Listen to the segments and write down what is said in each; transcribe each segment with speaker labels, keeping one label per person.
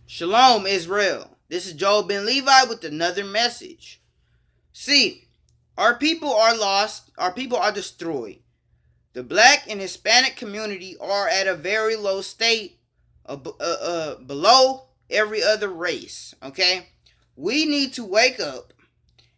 Speaker 1: Shalom, Israel. This is Joel Ben Levi with another message. See, our people are lost. Our people are destroyed. The black and Hispanic community are at a very low state, below every other race. Okay, we need to wake up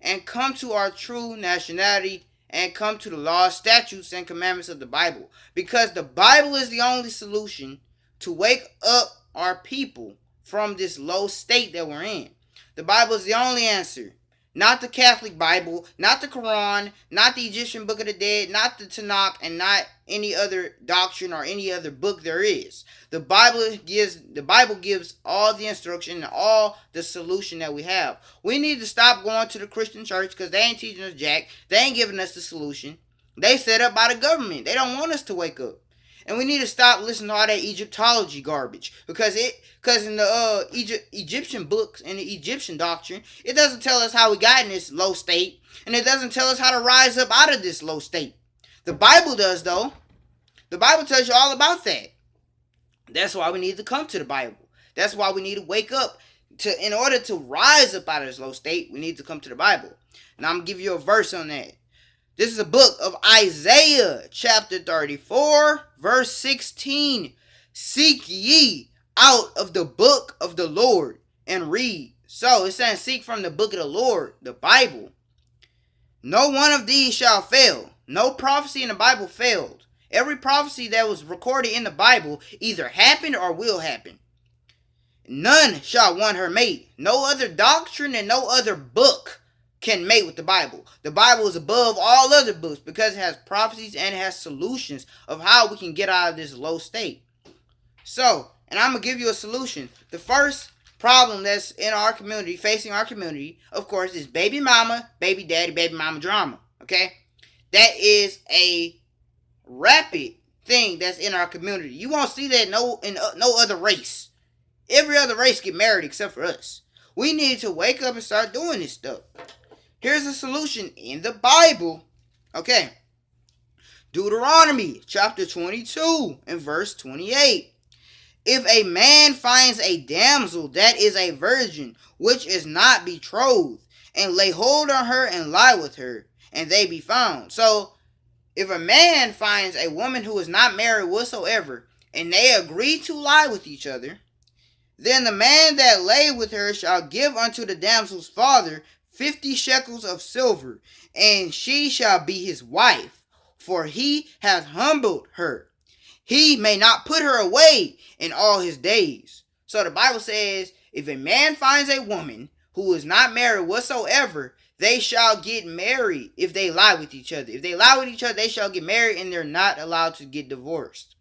Speaker 1: and come to our true nationality and come to the laws, statutes, and commandments of the Bible, because the Bible is the only solution to wake up our people from this low state that we're in. The Bible is the only answer. Not the Catholic Bible, not the Quran, not the Egyptian Book of the Dead, not the Tanakh, and not any other doctrine or any other book there is. The Bible gives all the instruction and all the solution that we have. We need to stop going to the Christian church because they ain't teaching us jack. They ain't giving us the solution. They set up by the government. They don't want us to wake up. And we need to stop listening to all that Egyptology garbage, because in the Egyptian books and the Egyptian doctrine, it doesn't tell us how we got in this low state, and it doesn't tell us how to rise up out of this low state. The Bible does, though. The Bible tells you all about that. That's why we need to come to the Bible. That's why we need to wake up. In order to rise up out of this low state, we need to come to the Bible. And I'm going to give you a verse on that. This is a book of Isaiah, chapter 34, verse 16. Seek ye out of the book of the Lord and read. So it's saying seek from the book of the Lord, the Bible. No one of these shall fail. No prophecy in the Bible failed. Every prophecy that was recorded in the Bible either happened or will happen. None shall want her mate. No other doctrine and no other book can mate with the Bible. The Bible is above all other books because it has prophecies and it has solutions of how we can get out of this low state. So, and I'm going to give you a solution. The first problem that's in our community, facing our community, of course, is baby mama, baby daddy, baby mama drama. Okay? That is a rapid thing that's in our community. You won't see that in no other race. Every other race get married except for us. We need to wake up and start doing this stuff. Here's a solution in the Bible. Okay. Deuteronomy chapter 22 and verse 28. If a man finds a damsel that is a virgin, which is not betrothed, and lay hold on her and lie with her, and they be found. So, if a man finds a woman who is not married whatsoever, and they agree to lie with each other, then the man that lay with her shall give unto the damsel's father 50 shekels of silver, and she shall be his wife, for he hath humbled her. He may not put her away in all his days. So the Bible says, if a man finds a woman who is not married whatsoever, they shall get married if they lie with each other. If they lie with each other, they shall get married, and they're not allowed to get divorced.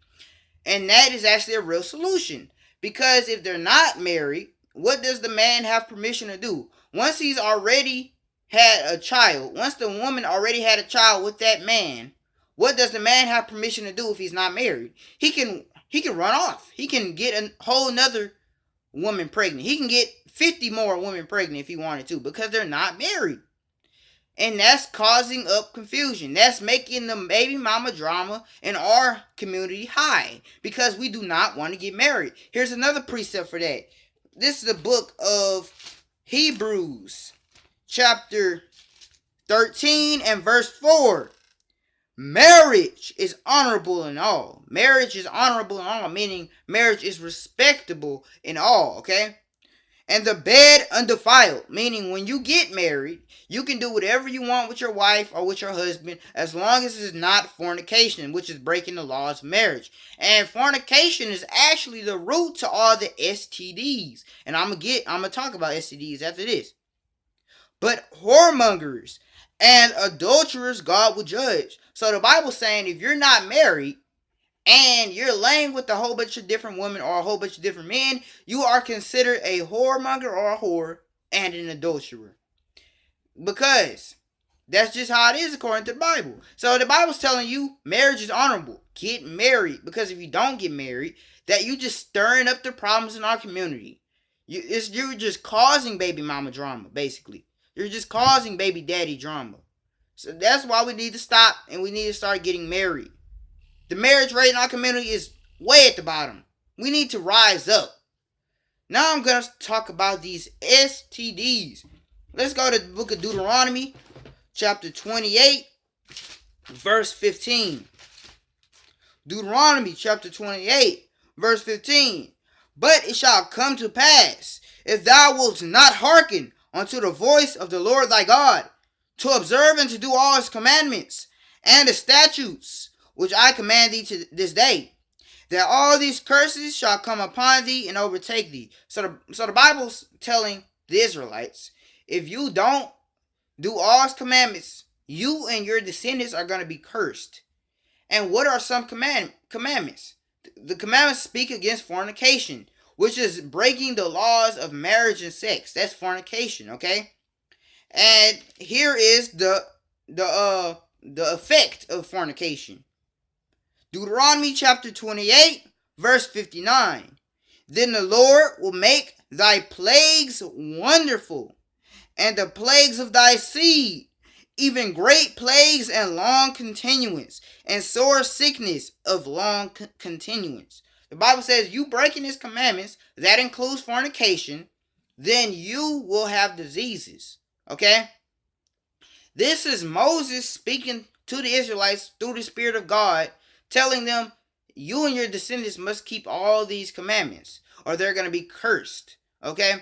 Speaker 1: And that is actually a real solution. Because if they're not married, what does the man have permission to do? Once he's already had a child, once the woman already had a child with that man, what does the man have permission to do if he's not married? He can run off. He can get a whole nother woman pregnant. He can get 50 more women pregnant if he wanted to, because they're not married. And that's causing up confusion. That's making the baby mama drama in our community high, because we do not want to get married. Here's another precept for that. This is the book of Hebrews, chapter 13 and verse 4. Marriage is honorable in all. Marriage is honorable in all, meaning marriage is respectable in all, okay? And the bed undefiled, meaning when you get married, you can do whatever you want with your wife or with your husband, as long as it's not fornication, which is breaking the laws of marriage. And fornication is actually the root to all the STDs. And I'm gonna talk about STDs after this. But whoremongers and adulterers God will judge. So the Bible's saying if you're not married and you're laying with a whole bunch of different women or a whole bunch of different men, you are considered a whoremonger or a whore and an adulterer. Because that's just how it is according to the Bible. So the Bible's telling you marriage is honorable. Get married. Because if you don't get married, that you just stirring up the problems in our community. You're just causing baby mama drama, basically. You're just causing baby daddy drama. So that's why we need to stop and we need to start getting married. The marriage rate in our community is way at the bottom. We need to rise up. Now I'm going to talk about these STDs. Let's go to the book of Deuteronomy, chapter 28, verse 15. Deuteronomy chapter 28, verse 15. But it shall come to pass, if thou wilt not hearken unto the voice of the Lord thy God, to observe and to do all his commandments and the statutes which I command thee to this day, that all these curses shall come upon thee and overtake thee. So the Bible's telling the Israelites, if you don't do all his commandments, you and your descendants are going to be cursed. And what are some commandments? The commandments speak against fornication, which is breaking the laws of marriage and sex. That's fornication, okay? And here is the effect of fornication. Deuteronomy chapter 28, verse 59. Then the Lord will make thy plagues wonderful, and the plagues of thy seed, even great plagues and long continuance, and sore sickness of long continuance. The Bible says you breaking his commandments, that includes fornication, then you will have diseases. Okay? This is Moses speaking to the Israelites through the Spirit of God, telling them, you and your descendants must keep all these commandments, or they're going to be cursed. Okay?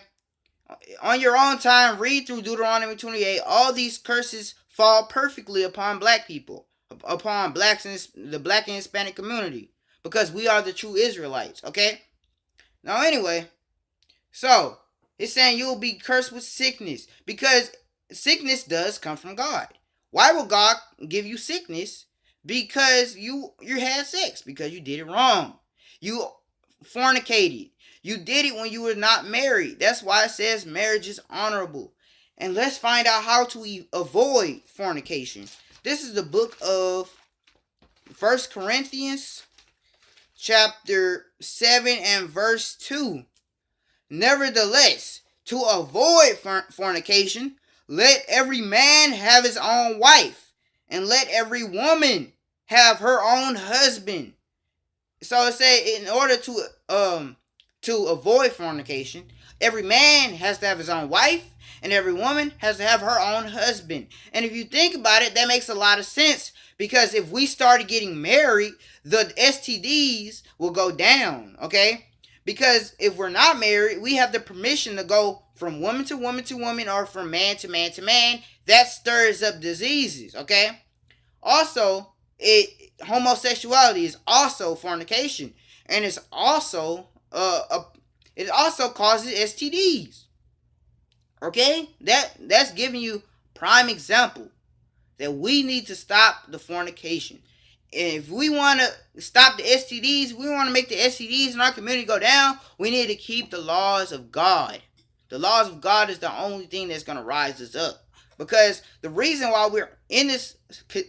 Speaker 1: On your own time, read through Deuteronomy 28. All these curses fall perfectly upon black people, upon blacks and the black and Hispanic community, because we are the true Israelites. Okay? Now, anyway, so it's saying you will be cursed with sickness, because sickness does come from God. Why will God give you sickness? Because you had sex, because you did it wrong. You fornicated. You did it when you were not married. That's why it says marriage is honorable. And let's find out how to avoid fornication. This is the book of 1 Corinthians chapter 7 and verse 2. Nevertheless, to avoid fornication, let every man have his own wife, and let every woman have her own husband. So it says, in order to avoid fornication, every man has to have his own wife, and every woman has to have her own husband. And if you think about it, that makes a lot of sense, because if we started getting married, the STDs will go down, okay? Because if we're not married, we have the permission to go from woman to woman to woman, or from man to man to man. That stirs up diseases, okay? Also, homosexuality is also fornication, and it's also it also causes STDs. Okay, that's giving you prime example that we need to stop the fornication. And if we want to stop the STDs, we want to make the STDs in our community go down, we need to keep the laws of God. The laws of God is the only thing that's going to rise us up. Because the reason why we're in this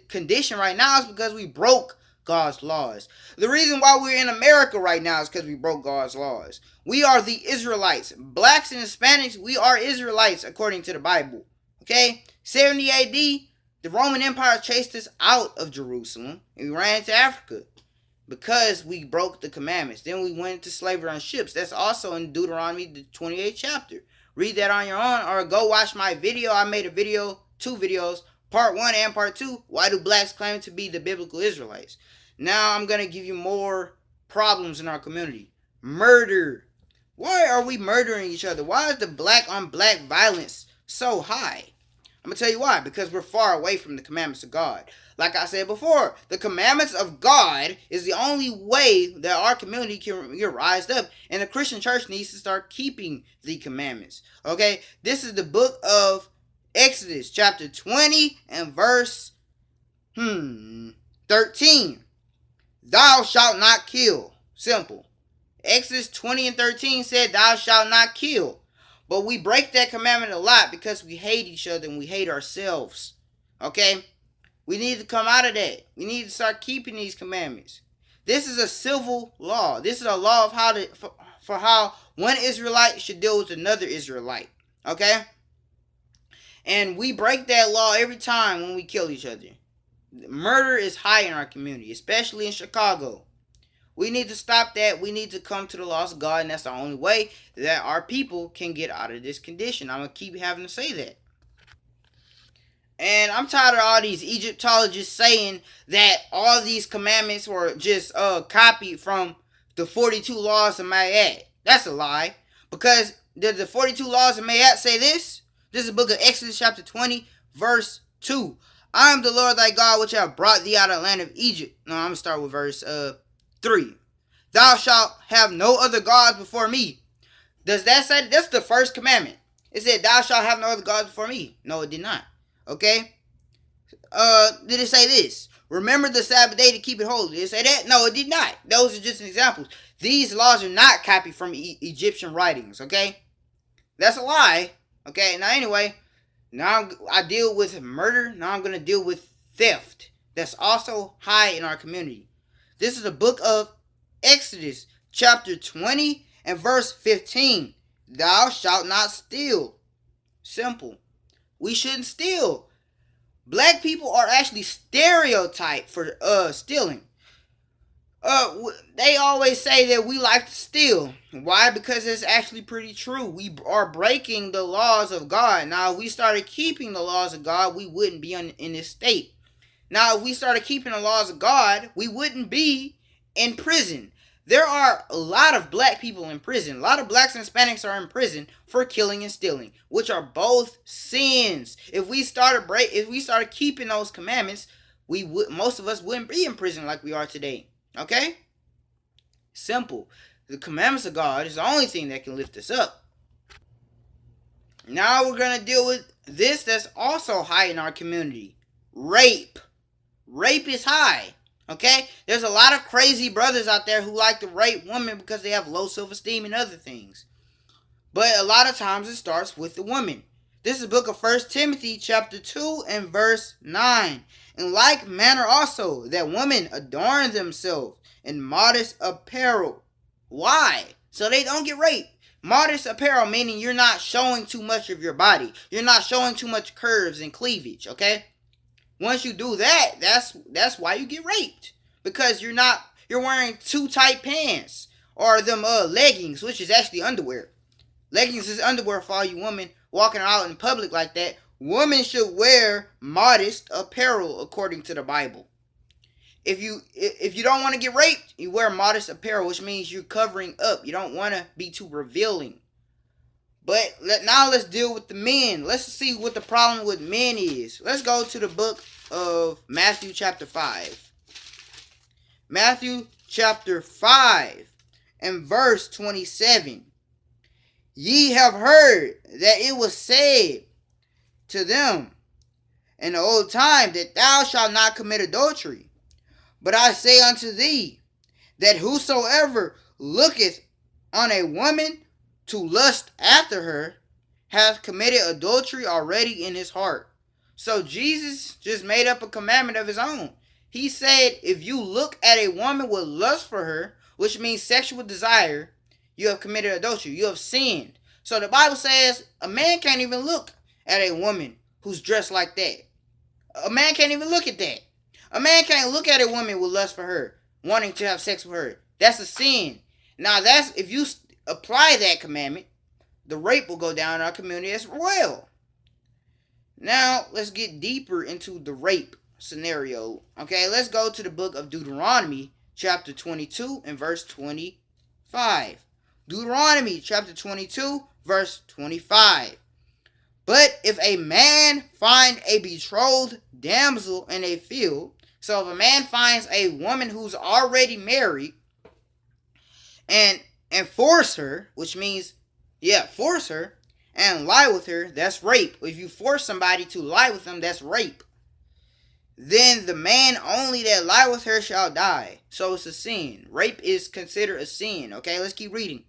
Speaker 1: condition right now is because we broke God's laws. The reason why we're in America right now is because we broke God's laws. We are the Israelites. Blacks and Hispanics, we are Israelites according to the Bible. Okay? 70 AD, the Roman Empire chased us out of Jerusalem, and we ran into Africa because we broke the commandments. Then we went into slavery on ships. That's also in Deuteronomy, the 28th chapter. Read that on your own, or go watch my video. I made a video, 2 videos, part 1 and part 2. Why do blacks claim to be the biblical Israelites? Now I'm going to give you more problems in our community. Murder. Why are we murdering each other? Why is the black on black violence so high? I'm going to tell you why. Because we're far away from the commandments of God. Like I said before, the commandments of God is the only way that our community can get rised up. And the Christian church needs to start keeping the commandments. Okay? This is the book of Exodus, chapter 20 and verse 13. Thou shalt not kill. Simple. Exodus 20 and 13 said, thou shalt not kill. But we break that commandment a lot because we hate each other and we hate ourselves. Okay? We need to come out of that. We need to start keeping these commandments. This is a civil law. This is a law of how one Israelite should deal with another Israelite. Okay? And we break that law every time when we kill each other. Murder is high in our community, especially in Chicago. We need to stop that. We need to come to the laws of God, and that's the only way that our people can get out of this condition. I'm going to keep having to say that. And I'm tired of all these Egyptologists saying that all these commandments were just copied from the 42 laws of Mayat. That's a lie. Because did the 42 laws of Mayat say this? This is the book of Exodus chapter 20, verse 2. I am the Lord thy God, which have brought thee out of the land of Egypt. No, I'm going to start with verse 3. Thou shalt have no other gods before me. Does that say? That's the first commandment. It said, thou shalt have no other gods before me. No, it did not. Okay? Did it say this? Remember the Sabbath day to keep it holy. Did it say that? No, it did not. Those are just examples. These laws are not copied from Egyptian writings. Okay? That's a lie. Okay? Now, anyway, now I deal with murder. Now I'm going to deal with theft. That's also high in our community. This is the book of Exodus, chapter 20 and verse 15. Thou shalt not steal. Simple. We shouldn't steal. Black people are actually stereotyped for stealing. They always say that we like to steal. Why? Because it's actually pretty true. We are breaking the laws of God. Now, if we started keeping the laws of God, we wouldn't be in this state. Now, if we started keeping the laws of God, we wouldn't be in prison. There are a lot of black people in prison. A lot of blacks and Hispanics are in prison for killing and stealing, which are both sins. If we started keeping those commandments, most of us wouldn't be in prison like we are today. Okay? Simple. The commandments of God is the only thing that can lift us up. Now we're going to deal with this that's also high in our community. Rape. Rape is high. Okay? There's a lot of crazy brothers out there who like to rape women because they have low self-esteem and other things. But a lot of times it starts with the woman. This is the book of 1 Timothy chapter 2 and verse 9. In like manner also, that women adorn themselves in modest apparel. Why? So they don't get raped. Modest apparel meaning you're not showing too much of your body. You're not showing too much curves and cleavage, okay? Once you do that, that's why you get raped. Because you're wearing too tight pants or them leggings, which is actually underwear. Leggings is underwear for all you women walking out in public like that. Women should wear modest apparel according to the Bible. If you don't want to get raped, you wear modest apparel, which means you're covering up. You don't want to be too revealing. But now let's deal with the men. Let's see what the problem with men is. Let's go to the book of Matthew chapter 5. Matthew chapter 5 and verse 27. Ye have heard that it was said to them in the old time that thou shalt not commit adultery. But I say unto thee that whosoever looketh on a woman to lust after her hath committed adultery already in his heart. So Jesus just made up a commandment of his own. He said if you look at a woman with lust for her, which means sexual desire, you have committed adultery. You have sinned. So the Bible says a man can't even look at a woman who's dressed like that. A man can't even look at that. A man can't look at a woman with lust for her, wanting to have sex with her. That's a sin. Now if you apply that commandment, the rape will go down in our community as well. Now let's get deeper into the rape scenario. Okay, let's go to the book of Deuteronomy chapter 22 and verse 25. Deuteronomy chapter 22 verse 25. But if a man find a betrothed damsel in a field, so if a man finds a woman who's already married and force her, which means, force her and lie with her, that's rape. If you force somebody to lie with them, that's rape. Then the man only that lie with her shall die. So it's a sin. Rape is considered a sin. Okay, let's keep reading.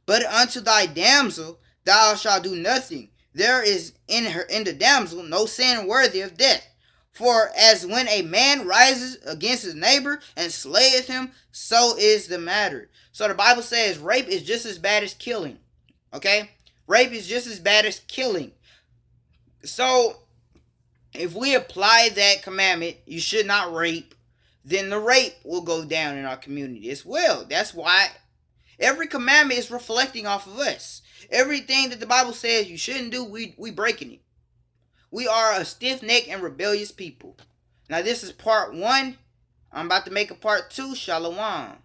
Speaker 1: But unto thy damsel thou shalt do nothing. There is in the damsel no sin worthy of death. For as when a man rises against his neighbor and slayeth him, so is the matter. So the Bible says rape is just as bad as killing. Okay? Rape is just as bad as killing. So if we apply that commandment, you should not rape, then the rape will go down in our community as well. That's why every commandment is reflecting off of us. Everything that the Bible says you shouldn't do, we breaking it. We are a stiff-necked and rebellious people. Now this is part 1. I'm about to make a part 2. Shalom.